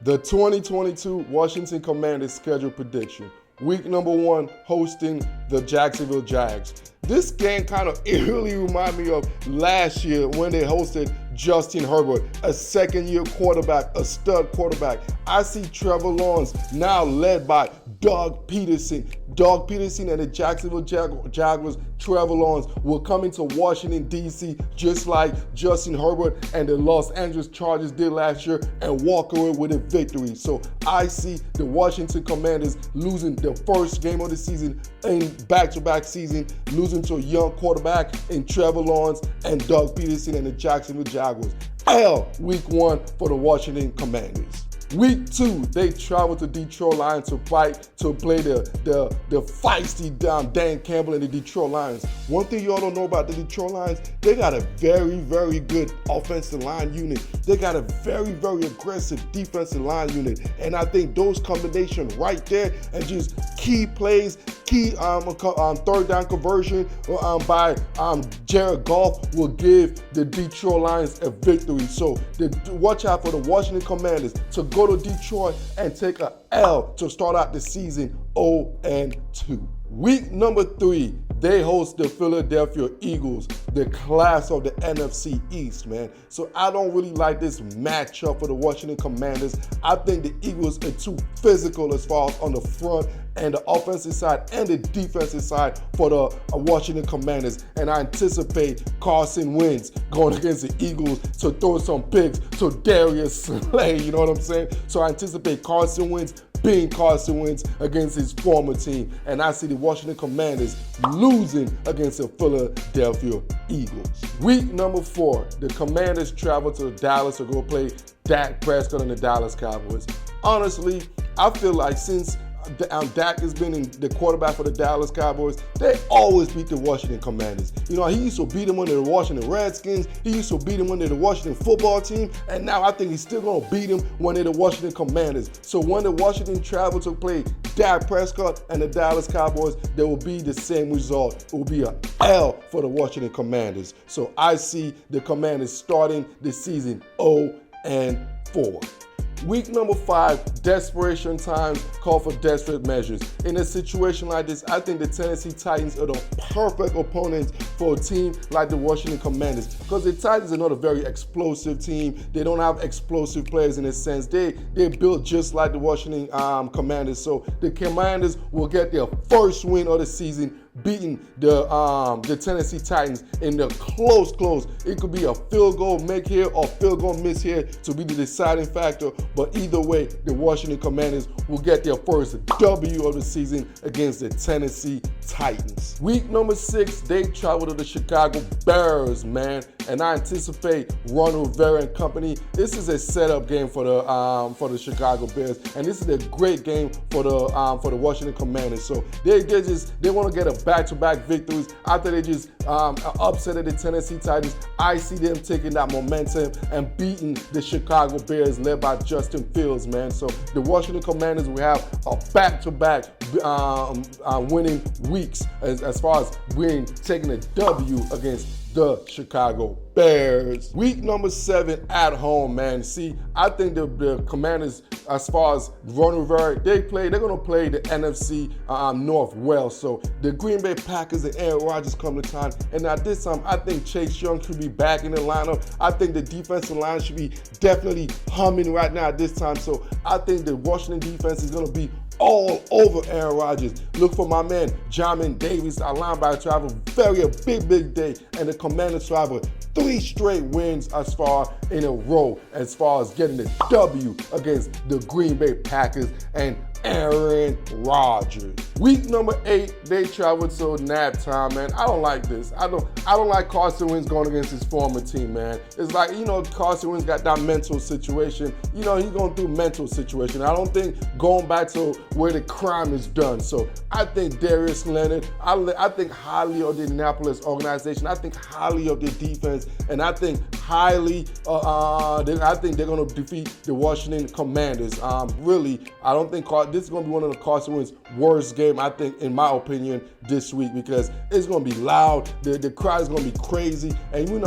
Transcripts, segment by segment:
The 2022 Washington Commanders schedule prediction. Week number 1, hosting the Jacksonville Jags. This game kind of eerily reminded me of last year when they hosted Justin Herbert, a second-year quarterback, a stud quarterback. I see Trevor Lawrence now led by Doug Peterson. Doug Peterson and the Jacksonville Jaguars, Trevor Lawrence, will come into Washington, D.C. just like Justin Herbert and the Los Angeles Chargers did last year and walk away with a victory. So I see the Washington Commanders losing the first game of the season in back-to-back season, losing to a young quarterback in Trevor Lawrence and Doug Peterson and the Jacksonville Jaguars. L, week 1 for the Washington Commanders. Week 2, they travel to Detroit Lions to play the feisty Dan Campbell and the Detroit Lions. One thing y'all don't know about the Detroit Lions, they got a very, very good offensive line unit. They got a very, very aggressive defensive line unit. And I think those combinations right there and just key plays, key third down conversion by Jared Goff will give the Detroit Lions a victory. So watch out for the Washington Commanders to go to Detroit and take a L to start out the season 0-2. Week number 3, they host the Philadelphia Eagles, the class of the NFC East, man. So I don't really like this matchup for the Washington Commanders. I think the Eagles are too physical as far as on the front and the offensive side and the defensive side for the Washington Commanders. And I anticipate Carson Wentz going against the Eagles to throw some picks to Darius Slay, you know what I'm saying? So I anticipate Carson Wentz being Carson Wentz against his former team. And I see the Washington Commanders losing against the Philadelphia Eagles. Week number 4, the Commanders travel to Dallas to go play Dak Prescott and the Dallas Cowboys. Honestly, I feel like since Dak has been in the quarterback for the Dallas Cowboys, they always beat the Washington Commanders. You know, he used to beat them under the Washington Redskins. He used to beat them under the Washington football team. And now I think he's still going to beat them when they're the Washington Commanders. So when the Washington travel to play Dak Prescott and the Dallas Cowboys, there will be the same result. It will be an L for the Washington Commanders. So I see the Commanders starting the season 0-4. Week number 5, desperation times call for desperate measures. In a situation like this, I think the Tennessee Titans are the perfect opponents for a team like the Washington Commanders, because the Titans are not a very explosive team. They don't have explosive players in a sense. They're built just like the Washington Commanders. So the Commanders will get their first win of the season, beating the Tennessee Titans in the close. It could be a field goal make here or field goal miss here to be the deciding factor. But either way, the Washington Commanders will get their first W of the season against the Tennessee Titans. Week number 6, they travel to the Chicago Bears, man. And I anticipate Ron Rivera and company. This is a setup game for the Chicago Bears, and this is a great game for the Washington Commanders. So they want to get a back-to-back victories after they just upset the Tennessee Titans. I see them taking that momentum and beating the Chicago Bears led by Justin Fields, man. So the Washington Commanders will have a back-to-back winning weeks as far as taking a W against the Chicago Bears. Week number 7 at home, man. See, I think the Commanders, as far as Ron Rivera, they're going to play the NFC North well. So the Green Bay Packers and Aaron Rodgers come to town. And at this time, I think Chase Young should be back in the lineup. I think the defensive line should be definitely humming right now at this time. So I think the Washington defense is going to be all over Aaron Rodgers. Look for my man, Jamin Davis, our linebacker, to have a big day. And the Commanders to have 3 straight wins as far in a row as far as getting the W against the Green Bay Packers and Aaron Rodgers. Week number 8, they travel to nap time, man. I don't like this. I don't like Carson Wentz going against his former team, man. It's like, you know, Carson Wentz got that mental situation. You know, he's going through mental situation. I don't think going back to where the crime is done. So I think Darius Leonard, I think highly of the Indianapolis organization. I think highly of the defense, and I think highly, I think they're going to defeat the Washington Commanders. Really, I don't think this is going to be one of the Carson Wentz worst game, I think, in my opinion, this week, because it's going to be loud. The crowd is going to be crazy. And we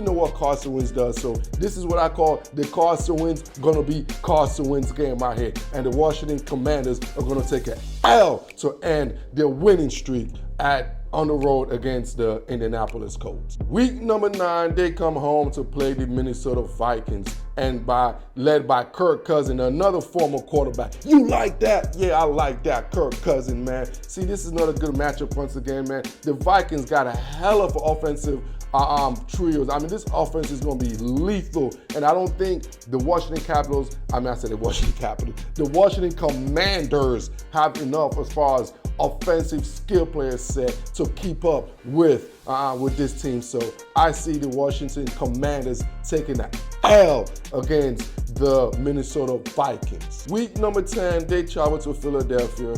know what Carson Wentz does. So this is what I call the Carson Wentz going to be Carson Wentz game right here. And the Washington Commanders are going to take an L to end their winning streak on the road against the Indianapolis Colts. Week number 9, they come home to play the Minnesota Vikings, and led by Kirk Cousins, another former quarterback. You like that? Yeah, I like that, Kirk Cousins, man. See, this is another good matchup once again, man. The Vikings got a hell of an offensive trios. I mean, this offense is going to be lethal, and I don't think the Washington Commanders have enough as far as offensive skill player set to keep up with this team. So I see the Washington Commanders taking an L against the Minnesota Vikings. Week number 10, they travel to Philadelphia.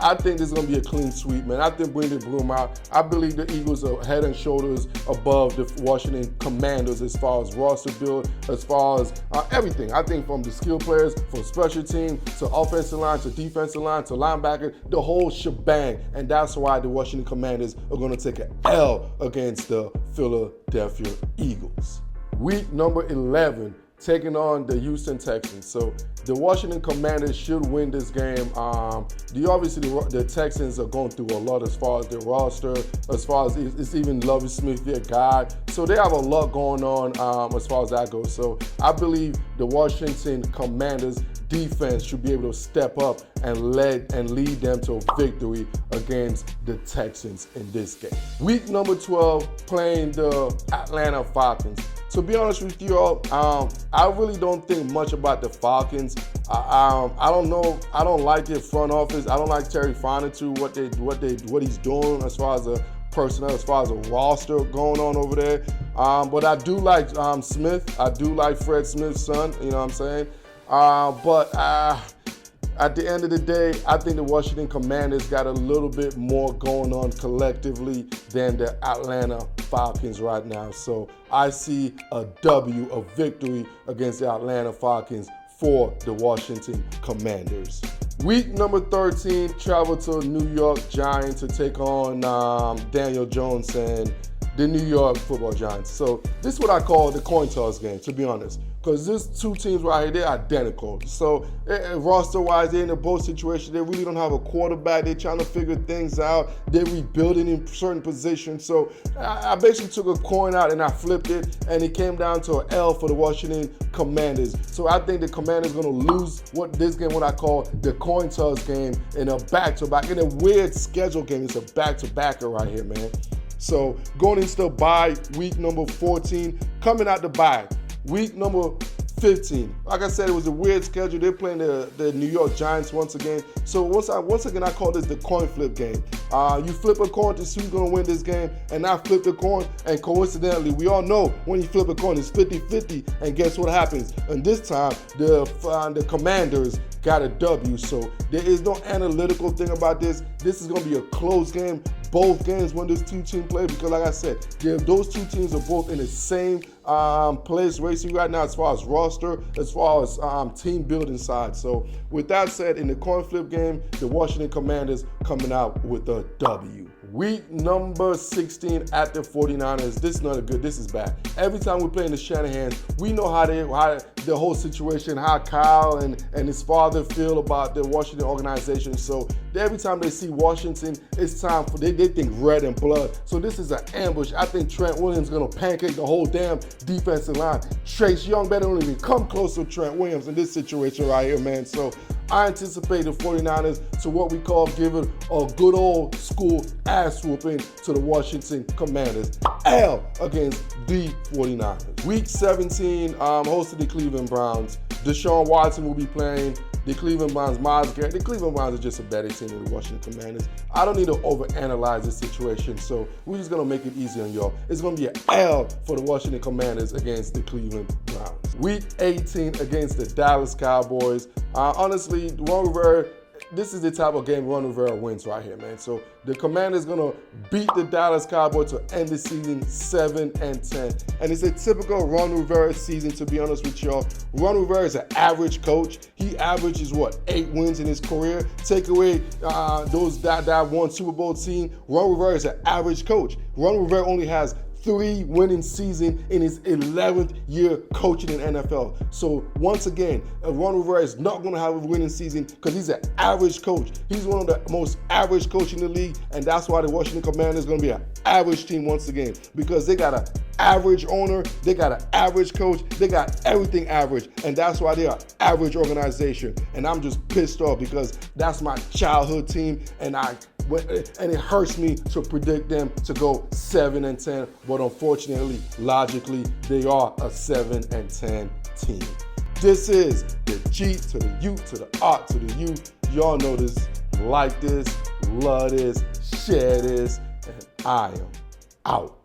I think this is going to be a clean sweep, man. I think bring the broom out. I believe the Eagles are head and shoulders above the Washington Commanders as far as roster build, as far as everything. I think from the skill players, from special team to offensive line to defensive line to linebacker, the whole shebang. And that's why the Washington Commanders are going to take an L against the Philadelphia Eagles. Week number 11, taking on the Houston Texans. So the Washington Commanders should win this game. The Texans are going through a lot as far as their roster, as far as it's even Lovie Smith, their guy. So they have a lot going on as far as that goes. So I believe the Washington Commanders defense should be able to step up and lead them to a victory against the Texans in this game. Week number 12, playing the Atlanta Falcons. To be honest with you all, I really don't think much about the Falcons. I don't know. I don't like their front office. I don't like Terry Fontenot, what he's doing as far as a personnel, as far as a roster going on over there. But I do like Smith. I do like Fred Smith's son. You know what I'm saying? At the end of the day, I think the Washington Commanders got a little bit more going on collectively than the Atlanta Falcons right now. So I see a W, a victory against the Atlanta Falcons for the Washington Commanders. Week number 13, travel to New York Giants to take on Daniel Jones and the New York Football Giants. So this is what I call the coin toss game, to be honest. Because these two teams right here, they're identical. So roster-wise, they're in a both situation. They really don't have a quarterback. They're trying to figure things out. They're rebuilding in certain positions. So I basically took a coin out and I flipped it, and it came down to an L for the Washington Commanders. So I think the Commanders are going to lose this game, what I call the coin toss game, in a back-to-back, in a weird schedule game. It's a back-to-backer right here, man. So going into the bye, week number 14, coming out the bye. Week number 15. Like I said, it was a weird schedule. They're playing the New York Giants once again. So once again, I call this the coin flip game. You flip a coin to see who's going to win this game, and I flip the coin, and coincidentally, we all know when you flip a coin, it's 50-50, and guess what happens? And this time, the Commanders got a W. So there is no analytical thing about this. This is going to be a close game. Both games when those two teams play, because like I said, those two teams are both in the same place racing right now as far as roster, as far as team building side. So with that said, in the coin flip game, the Washington Commanders coming out with a W. Week number 16 at the 49ers. This is not good. This is bad. Every time we play in the Shanahan, we know how the whole situation, how Kyle and his father feel about the Washington organization. So every time they see Washington, it's time for they think red and blood. So this is an ambush. I think Trent Williams is gonna pancake the whole damn defensive line. Trace Young better don't even come close to Trent Williams in this situation right here, man. So I anticipate the 49ers to what we call giving a good old school ass whooping to the Washington Commanders. L against the 49ers. Week 17, hosted the Cleveland Browns. Deshaun Watson will be playing the Cleveland Browns. Myles Garrett. The Cleveland Browns are just a better team than the Washington Commanders. I don't need to overanalyze this situation, so we're just going to make it easy on y'all. It's going to be an L for the Washington Commanders against the Cleveland Browns. Week 18 against the Dallas Cowboys. Honestly, Ron Rivera, this is the type of game Ron Rivera wins right here, man. So the Commanders gonna beat the Dallas Cowboys to end the season 7-10. And it's a typical Ron Rivera season, to be honest with y'all. Ron Rivera is an average coach. He averages, 8 wins in his career? Take away those that won Super Bowl team. Ron Rivera is an average coach. Ron Rivera only has 3 winning seasons in his 11th year coaching in NFL. So once again, Ron Rivera is not going to have a winning season because he's an average coach. He's one of the most average coaches in the league, and that's why the Washington Commanders is going to be an average team once again, because they got an average owner, they got an average coach, they got everything average, and that's why they're an average organization. And I'm just pissed off because that's my childhood team, and it hurts me to predict them to go 7-10, but unfortunately, logically, they are a 7-10 team. This is the G to the U to the R to the U. Y'all know this. Like this, love this, share this, and I am out.